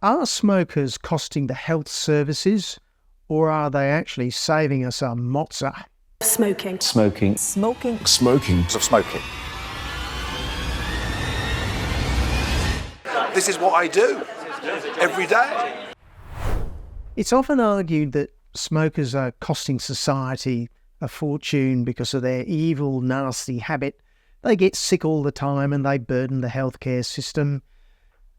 Are smokers costing the health services, or are they actually saving us a mozza? Smoking. Smoking. Smoking. Smoking. Of smoking. This is what I do every day. It's often argued that smokers are costing society a fortune because of their evil, nasty habit. They get sick all the time and they burden the healthcare system,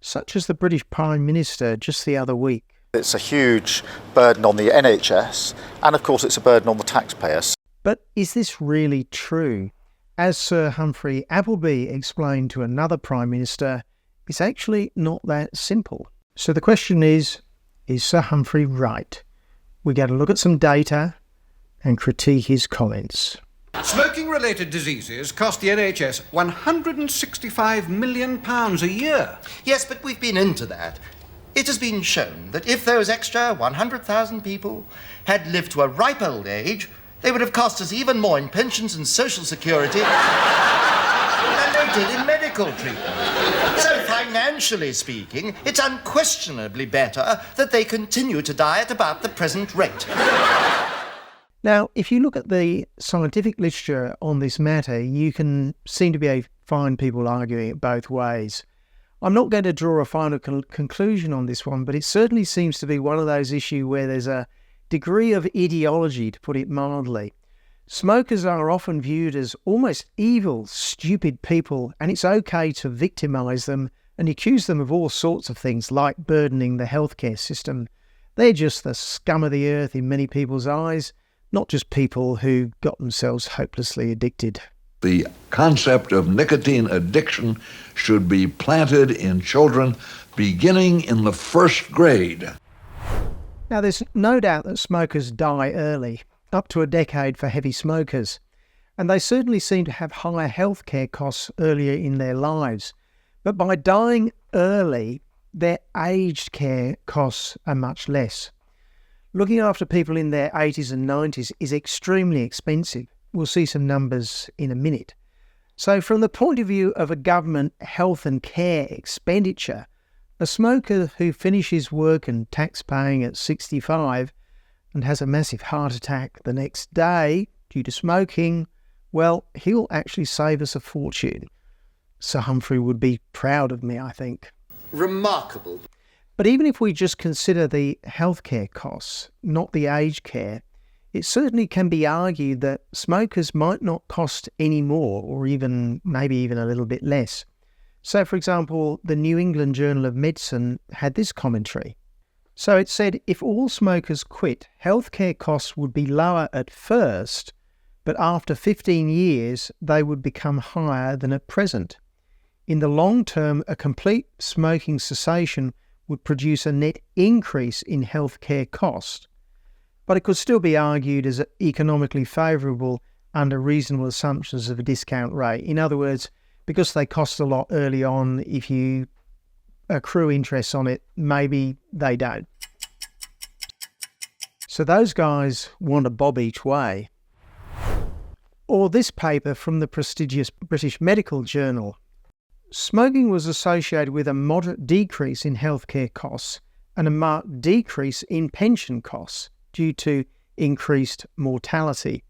such as the British Prime Minister just the other week. It's a huge burden on the NHS, and of course it's a burden on the taxpayers. But is this really true? As Sir Humphrey Appleby explained to another Prime Minister, it's actually not that simple. So the question is Sir Humphrey right? We got to look at some data and critique his comments. Smoking-related diseases cost the NHS £165 million a year. Yes, but we've been into that. It has been shown that if those extra 100,000 people had lived to a ripe old age, they would have cost us even more in pensions and social security than they did in medical treatment. So financially speaking, it's unquestionably better that they continue to die at about the present rate. Now, if you look at the scientific literature on this matter, you can seem to find people arguing it both ways. I'm not going to draw a final conclusion on this one, but it certainly seems to be one of those issues where there's a degree of ideology, to put it mildly. Smokers are often viewed as almost evil, stupid people, and it's okay to victimise them and accuse them of all sorts of things like burdening the healthcare system. They're just the scum of the earth in many people's eyes, not just people who got themselves hopelessly addicted. The concept of nicotine addiction should be planted in children beginning in the first grade. Now, there's no doubt that smokers die early, up to a decade for heavy smokers, and they certainly seem to have higher healthcare costs earlier in their lives. But by dying early, their aged care costs are much less. Looking after people in their 80s and 90s is extremely expensive. We'll see some numbers in a minute. So from the point of view of a government health and care expenditure, a smoker who finishes work and tax paying at 65 and has a massive heart attack the next day due to smoking, well, he'll actually save us a fortune. Sir Humphrey would be proud of me, I think. Remarkable. But even if we just consider the healthcare costs, not the aged care, it certainly can be argued that smokers might not cost any more, or maybe even a little bit less. So, for example, the New England Journal of Medicine had this commentary. So it said, if all smokers quit, healthcare costs would be lower at first, but after 15 years, they would become higher than at present. In the long term, a complete smoking cessation would produce a net increase in healthcare cost, but it could still be argued as economically favourable under reasonable assumptions of a discount rate. In other words, because they cost a lot early on, if you accrue interest on it, maybe they don't. So those guys want a bob each way. Or this paper from the prestigious British Medical Journal. Smoking was associated with a moderate decrease in healthcare costs and a marked decrease in pension costs due to increased mortality.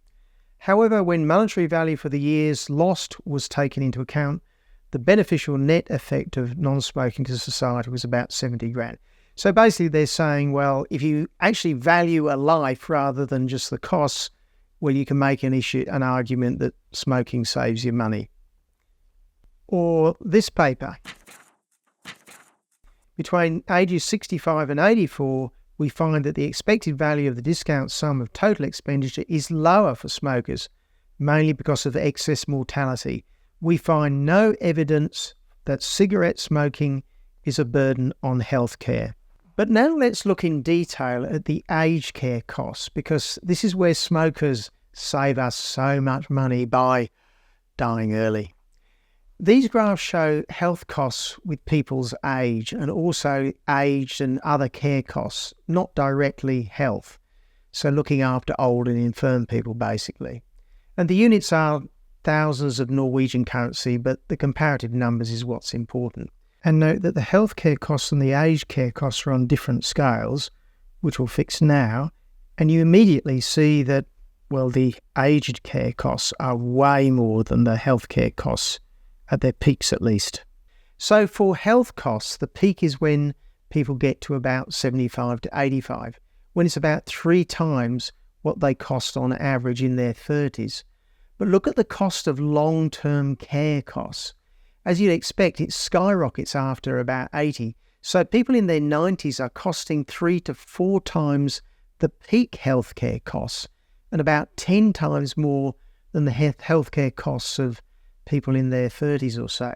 However, when monetary value for the years lost was taken into account, the beneficial net effect of non-smoking to society was about 70 grand. So basically they're saying, well, if you actually value a life rather than just the costs, well, you can make an argument that smoking saves you money. Or this paper. Between ages 65 and 84, we find that the expected value of the discount sum of total expenditure is lower for smokers, mainly because of excess mortality. We find no evidence that cigarette smoking is a burden on healthcare. But now let's look in detail at the aged care costs, because this is where smokers save us so much money by dying early. These graphs show health costs with people's age and also aged and other care costs, not directly health. So looking after old and infirm people, basically. And the units are thousands of Norwegian currency, but the comparative numbers is what's important. And note that the healthcare costs and the aged care costs are on different scales, which we'll fix now. And you immediately see that, well, the aged care costs are way more than the healthcare costs, at their peaks at least. So for health costs, the peak is when people get to about 75 to 85, when it's about 3 times what they cost on average in their 30s. But look at the cost of long-term care costs. As you'd expect, it skyrockets after about 80. So people in their 90s are costing 3 to 4 times the peak healthcare costs and about 10 times more than the healthcare costs of people in their 30s or so.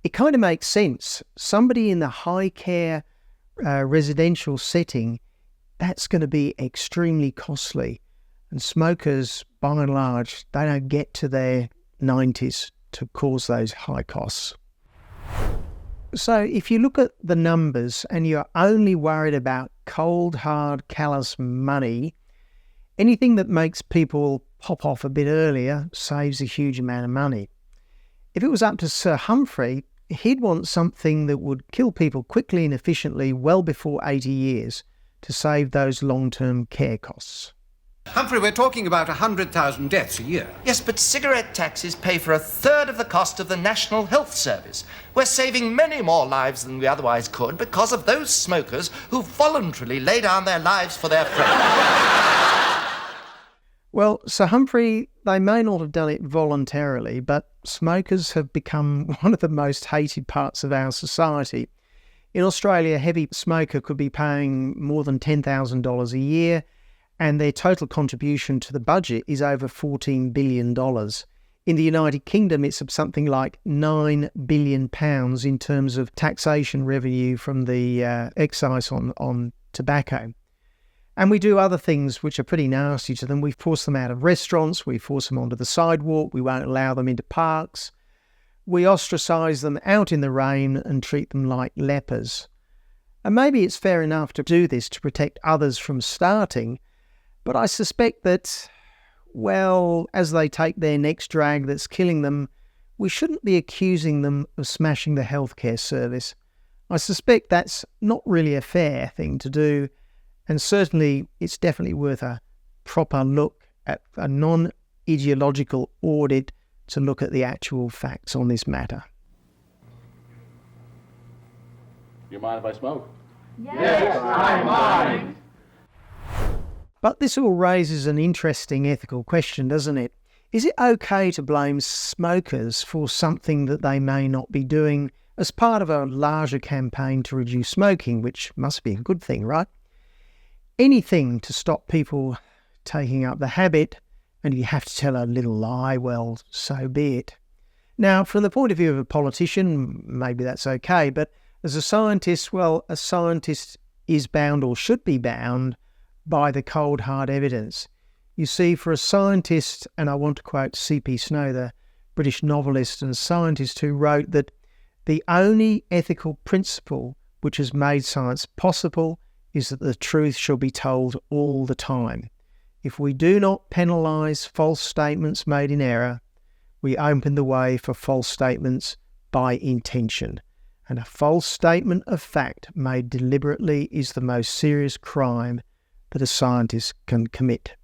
It kind of makes sense. Somebody in the high care residential setting, that's going to be extremely costly. And smokers, by and large, they don't get to their 90s to cause those high costs. So if you look at the numbers and you're only worried about cold, hard, callous money, anything that makes people pop off a bit earlier saves a huge amount of money. If it was up to Sir Humphrey, he'd want something that would kill people quickly and efficiently well before 80 years to save those long-term care costs. Humphrey, we're talking about 100,000 deaths a year. Yes, but cigarette taxes pay for 1/3 of the cost of the National Health Service. We're saving many more lives than we otherwise could because of those smokers who voluntarily lay down their lives for their friends. Well, Sir Humphrey, they may not have done it voluntarily, but smokers have become one of the most hated parts of our society. In Australia, a heavy smoker could be paying more than $10,000 a year, and their total contribution to the budget is over $14 billion. In the United Kingdom, it's something like £9 billion in terms of taxation revenue from the excise on tobacco. And we do other things which are pretty nasty to them. We force them out of restaurants, we force them onto the sidewalk, we won't allow them into parks. We ostracise them out in the rain and treat them like lepers. And maybe it's fair enough to do this to protect others from starting, but I suspect that, well, as they take their next drag that's killing them, we shouldn't be accusing them of smashing the healthcare service. I suspect that's not really a fair thing to do, and certainly it's definitely worth a proper look at a non-ideological audit to look at the actual facts on this matter. You mind if I smoke? Yes, I mind. But this all raises an interesting ethical question, doesn't it? Is it okay to blame smokers for something that they may not be doing as part of a larger campaign to reduce smoking, which must be a good thing, right? Anything to stop people taking up the habit, and if you have to tell a little lie, well, so be it. Now, from the point of view of a politician, maybe that's okay, but as a scientist, well, a scientist is bound or should be bound by the cold, hard evidence. You see, for a scientist, and I want to quote C.P. Snow, the British novelist and scientist who wrote that the only ethical principle which has made science possible is that the truth shall be told all the time. If we do not penalise false statements made in error, we open the way for false statements by intention. And a false statement of fact made deliberately is the most serious crime that a scientist can commit.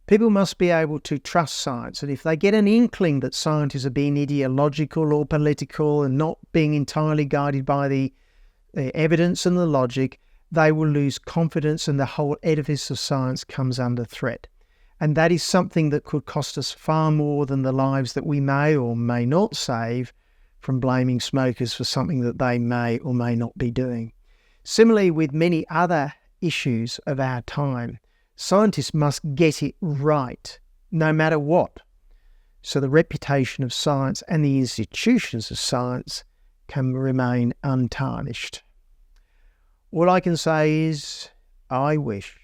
People must be able to trust science, and if they get an inkling that scientists are being ideological or political and not being entirely guided by the evidence and the logic, they will lose confidence and the whole edifice of science comes under threat. And that is something that could cost us far more than the lives that we may or may not save from blaming smokers for something that they may or may not be doing. Similarly, with many other issues of our time, scientists must get it right, no matter what, so the reputation of science and the institutions of science can remain untarnished. All I can say is, I wish